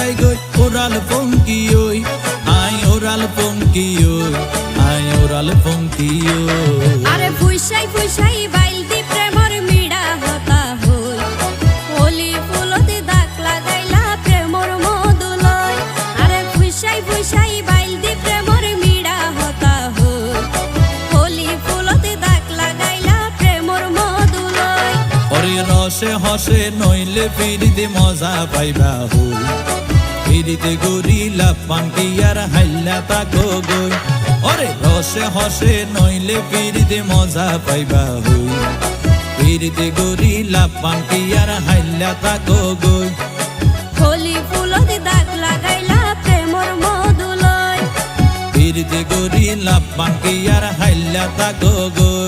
যায় গই ওরাল পঙ্কি ওই আই ওরাল পঙ্কি ওই আই ওরাল পঙ্কি ওই আরে ফুইসাই ফুইসাই বাইল দি প্রেমর মিড়া হতা হই হোলি ফুলতে দাগ লাগাইলা প্রেমর মধুলয় আরে ফুইসাই ফুইসাই বাইল দি প্রেমর মিড়া হতা হই হোলি ফুলতে দাগ লাগাইলা প্রেমর মধুলয় ওরে রসে হসে নইলে ফিরিতে মজা পাইবা হই ফিরিতে গরিলা পান্টি আর হাইলা তাকো গই ওরে রসে হসে নইলে ফিরিতে মজা পাইবা হই ফিরিতে গরিলা পান্টি আর হাইলা তাকো গই হোলি ফুলতে দাগ লাগাইলা প্রেমর মধুলয় ফিরিতে গরিলা পান্টি আর হাইলা তাকো গই